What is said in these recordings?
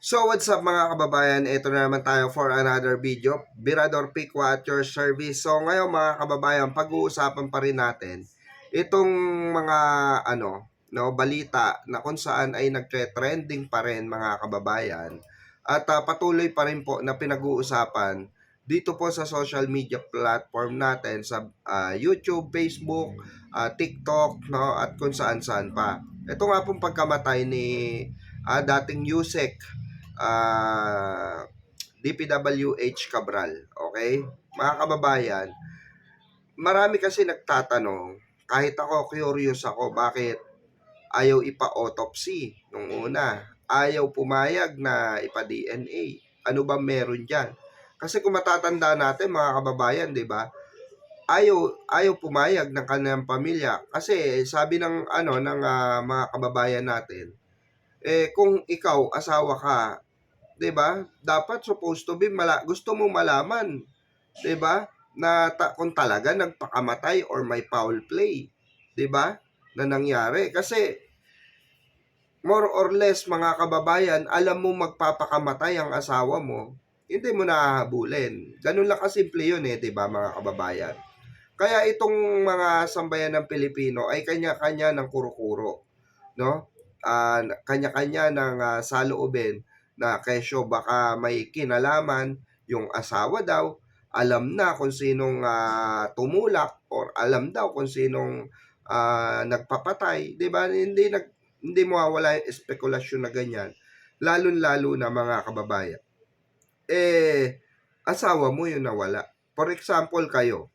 So what's up mga kababayan, ito na naman tayo for another video, Birador Pico at your service. So ngayon mga kababayan, pag-uusapan pa rin natin itong mga balita na kung saan ay nagtre-trending pa rin mga kababayan. At patuloy pa rin po na pinag-uusapan dito po sa social media platform natin sa YouTube, Facebook, TikTok, no, at kung saan-saan pa. Ito nga pong pagkamatay ni dating Yusek DPWH Cabral. Okay? Mga kababayan, marami kasi nagtatanong, kahit ako curious ako, bakit ayaw ipa-autopsy nung una? Ayaw pumayag na ipa-DNA. Ano ba meron dyan? Kasi kung matatanda natin mga kababayan, di ba? Ayaw pumayag ng kanilang pamilya kasi sabi ng mga kababayan natin, kung ikaw asawa ka, 'di ba? Dapat supposed to be gusto mo malaman, 'di ba? Na kung talaga nagpakamatay or may foul play, 'di ba? Na nangyari kasi more or less mga kababayan, alam mo magpapakamatay ang asawa mo, hindi mo nahahabulin. Ganun lang kasimple 'yun 'di ba mga kababayan? Kaya itong mga sambayan ng Pilipino ay kanya-kanya ng kuro-kuro, no? Kanya-kanya ng saloobin na kesyo baka may kinalaman yung asawa daw, alam na kung sinong tumulak or alam daw kung sinong nagpapatay, 'di ba? Hindi mawawala yung espekulasyon na ganyan. Lalo-lalo na mga kababayan. Asawa mo yung nawala. For example, kayo.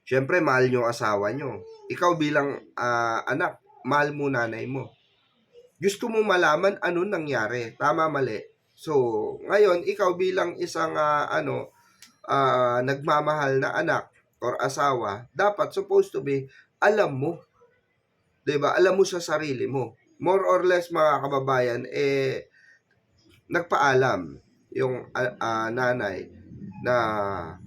Siyempre, mahal nyo asawa nyo. Ikaw bilang anak, mahal mo nanay mo. Gusto mo malaman ano nangyari, tama mali. So, ngayon ikaw bilang isang nagmamahal na anak or asawa, dapat supposed to be alam mo, 'di ba? Alam mo sa sarili mo. More or less mga kababayan nagpaalam yung nanay na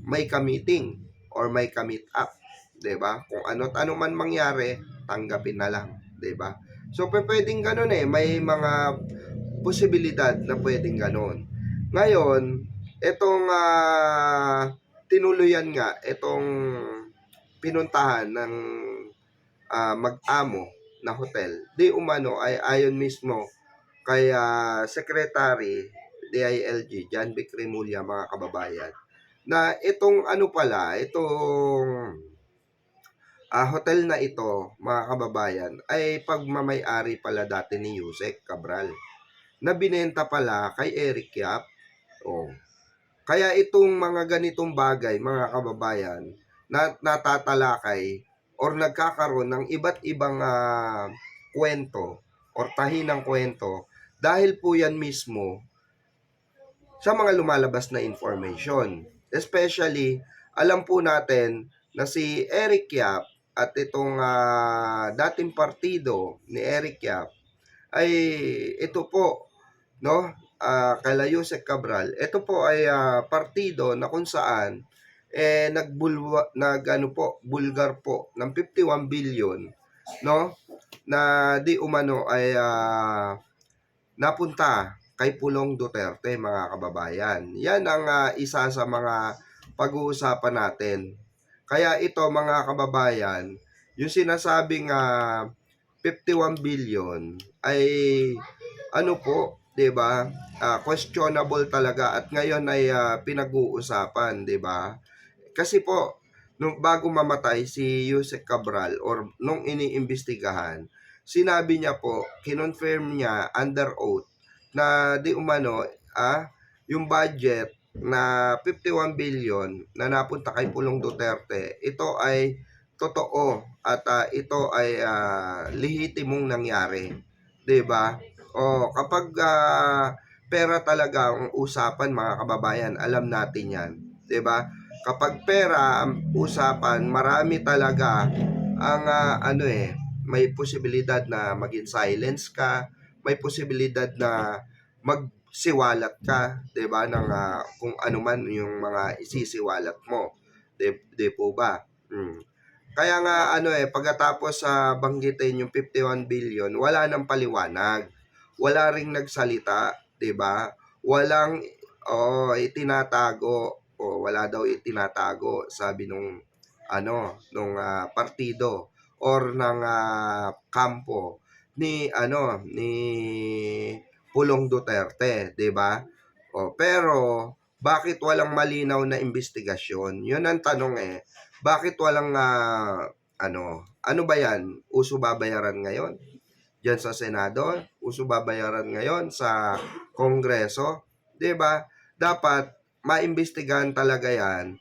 may ka-meeting or may ka-meet up, 'di ba? Kung ano't ano man mangyari, tanggapin na lang, 'di ba? So pwedeng ganoon may mga posibilidad na pwedeng ganoon. Ngayon, itong tinuluyan nga itong pinuntahan ng mag-amo na hotel. Di umano ay ayon mismo kay Secretary DILG John Vic Remulla mga kababayan na itong hotel na ito mga kababayan ay pagmamay-ari pala dati ni Yusek Cabral na binenta pala kay Eric Yap. Oh. Kaya itong mga ganitong bagay mga kababayan na natatalakay or nagkakaroon ng iba't ibang kwento or tahinang kwento dahil po yan mismo sa mga lumalabas na information. Especially, alam po natin na si Eric Yap at itong dating partido ni Eric Yap ay ito po, no? Kala Yusek Cabral, ito po ay partido na kung saan bulgar po ng 51 billion, no? Na di umano ay napunta kay Pulong Duterte mga kababayan. Yan ang isa sa mga pag-uusapan natin. Kaya ito mga kababayan, yung sinasabing 51 billion ay ano po, 'di ba? Questionable talaga at ngayon ay pinag-uusapan, 'di ba? Kasi po nung bago mamatay si Yusek Cabral or nung iniimbestigahan, sinabi niya po, kinonfirm niya under oath na di umano yung budget na 51 billion na napunta kay Pulong Duterte, ito ay totoo at ito ay lehitimong nangyari, 'di ba? O kapag pera talaga ang usapan mga kababayan, alam natin 'yan, 'di ba? Kapag pera ang usapan, marami talaga ang may posibilidad na maging silence ka, may posibilidad na magsiwalat ka, 'di ba, ng kung ano man yung mga isisiwalat mo. 'Di po ba? Kaya nga pagkatapos banggitin yung 51 billion, wala nang paliwanag. Wala ring nagsalita, 'di ba? Walang itinatago o wala daw itinatago sabi nung partido or ng kampo ni Pulong Duterte, 'di ba? Pero bakit walang malinaw na investigasyon? 'Yun ang tanong eh. Bakit walang ano ba 'yan? Uso babayaran ngayon? Diyan sa Senado, uso babayaran ngayon sa Kongreso, 'di ba? Dapat maimbestigahan talaga 'yan.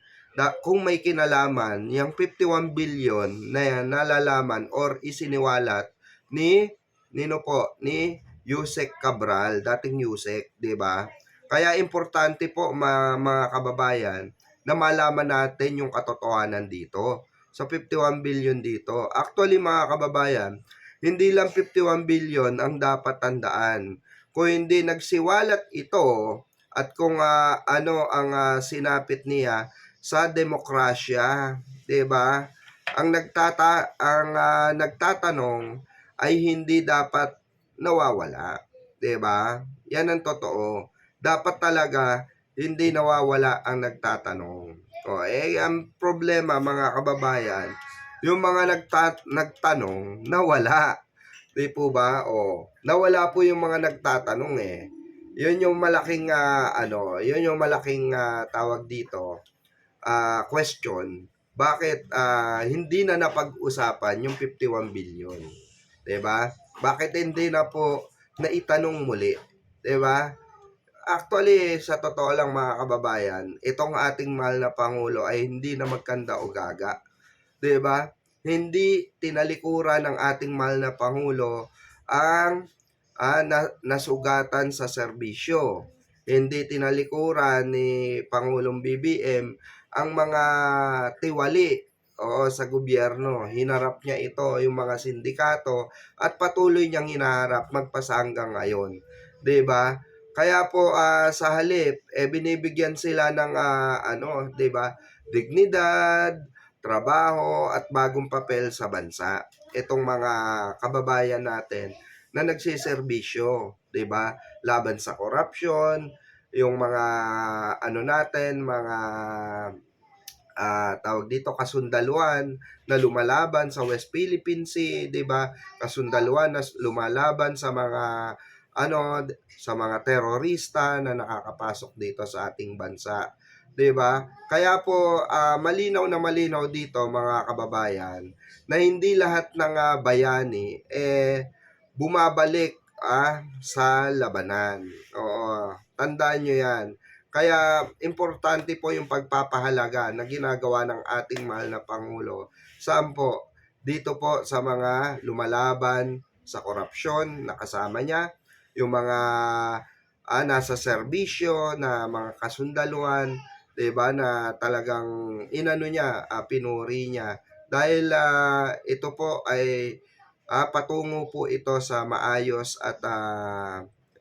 Kung may kinalaman, yung 51 billion na yan nalalaman or isiniwalat ni Yusek Cabral, dating Yusek, 'di ba? Kaya importante po mga kababayan na malaman natin yung katotohanan dito sa 51 billion dito. Actually mga kababayan, hindi lang 51 billion ang dapat tandaan. Kung hindi nagsiwalat ito at kung ano ang sinapit niya sa demokrasya, 'di ba? Ang nagtatanong ay hindi dapat nawawala, 'di ba? Yan ang totoo. Dapat talaga hindi nawawala ang nagtatanong. Ang problema mga kababayan, yung mga nagtanong nawala. Di po ba? Nawala po yung mga nagtatanong eh. Yun yung malaking yun yung malaking tawag dito, question. Bakit hindi na napag-usapan yung 51 billion? 'Di ba? Bakit hindi na po naitanong muli? 'Di ba? Actually, sa totoo lang mga kababayan, itong ating mahal na Pangulo ay hindi na magkanda o gaga. 'Di ba? Hindi tinalikuran ng ating mahal na Pangulo ang nasugatan sa serbisyo. Hindi tinalikuran ni Pangulong BBM ang mga tiwali sa gobyerno. Hinarap niya ito, yung mga sindikato, at patuloy niyang hinaharap magpasa hanggang ngayon. 'Di ba? Kaya po sa halip binibigyan sila ng 'di ba? Dignidad, trabaho at bagong papel sa bansa. Itong mga kababayan natin na nagsiservisyo, 'di ba? Laban sa corruption, yung mga mga tawag dito kasundaluhan na lumalaban sa West Philippine Sea, 'di ba? Kasundaluhan na lumalaban sa mga sa mga terorista na nakakapasok dito sa ating bansa, 'di ba? Kaya po malinaw na malinaw dito mga kababayan na hindi lahat ng bayani bumabalik sa labanan. Tandaan nyo 'yan. Kaya importante po yung pagpapahalaga na ginagawa ng ating mahal na Pangulo. Saan po? Dito po sa mga lumalaban sa korupsyon na kasama niya, yung mga nasa serbisyo na mga kasundaluhan, 'di ba, na talagang pinuri niya. Dahil ito po ay patungo po ito sa maayos at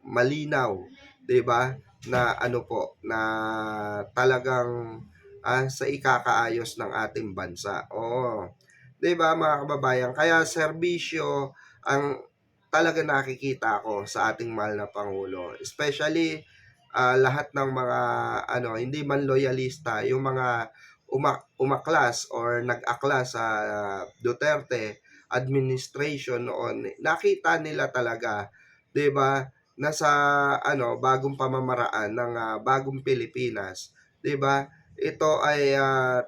malinaw, 'di ba? Na na talagang sa ikakaayos ng ating bansa. 'Di ba mga kababayan? Kaya serbisyo ang talaga nakikita ko sa ating mahal na Pangulo. Especially lahat ng mga hindi man loyalista, yung mga umaklas or nag-aklas sa Duterte administration noon, nakita nila talaga, 'di ba, na sa bagong pamamaraan ng bagong Pilipinas, 'di ba? Ito ay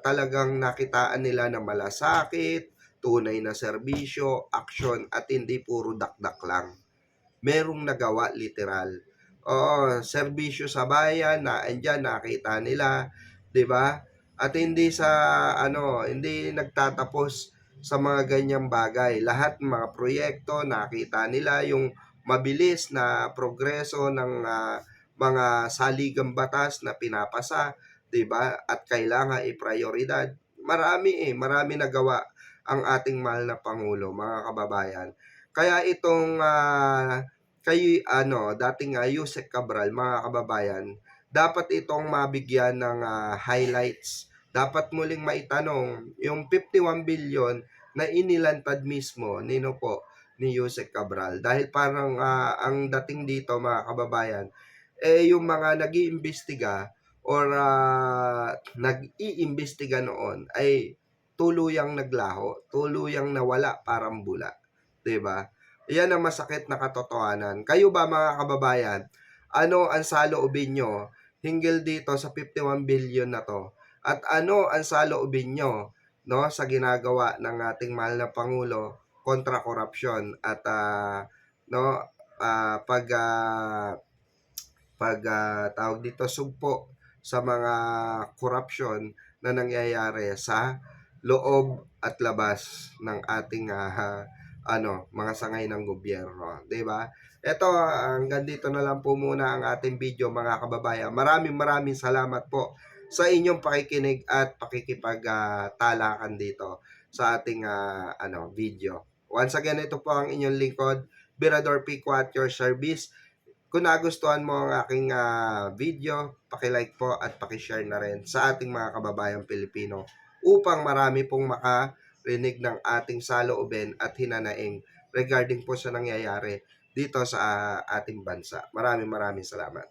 talagang nakitaan nila na malasakit, tunay na serbisyo, aksyon at hindi puro dakdak lang. Merong nagawa literal. Serbisyo sa bayan na andyan nakita nila, 'di ba? At hindi hindi nagtatapos sa mga ganyang bagay. Lahat ng mga proyekto nakita nila yung mabilis na progreso ng mga saligang batas na pinapasa, 'di ba? At kailangan i-prioridad. Marami nagawa ang ating mahal na Pangulo, mga kababayan. Kaya itong dating Yusek Cabral, mga kababayan, dapat itong mabigyan ng highlights. Dapat muling maitanong yung 51 billion na inilantad mismo ni Yusek Cabral. Dahil parang ang dating dito mga kababayan, yung mga nag-iimbestiga or nag-iimbestiga noon ay tuluyang naglaho, tuluyang nawala, parang bula, 'di ba? Yan ang masakit na katotohanan. Kayo ba mga kababayan, ano ang saloobin nyo hinggil dito sa 51 billion na 'to? At ano ang saloobin nyo, no, sa ginagawa ng ating mahal na Pangulo kontra korupsyon at no, pag tawag dito, sugpo sa mga korupsyon na nangyayari sa loob at labas ng ating mga sangay ng gobyerno, 'di ba? Ito, hanggang dito na lang po muna ang ating video mga kababayan. Maraming salamat po sa inyong pakikinig at pakikipagtalakan dito sa ating video. Once again, ito po ang inyong lingkod, Birador Pico at your service. Kung nagustuhan mo ang aking video, paki-like po at paki-share na rin sa ating mga kababayang Pilipino upang marami pong makarinig ng ating saloobin at hinanaing regarding po sa nangyayari dito sa ating bansa. Maraming salamat.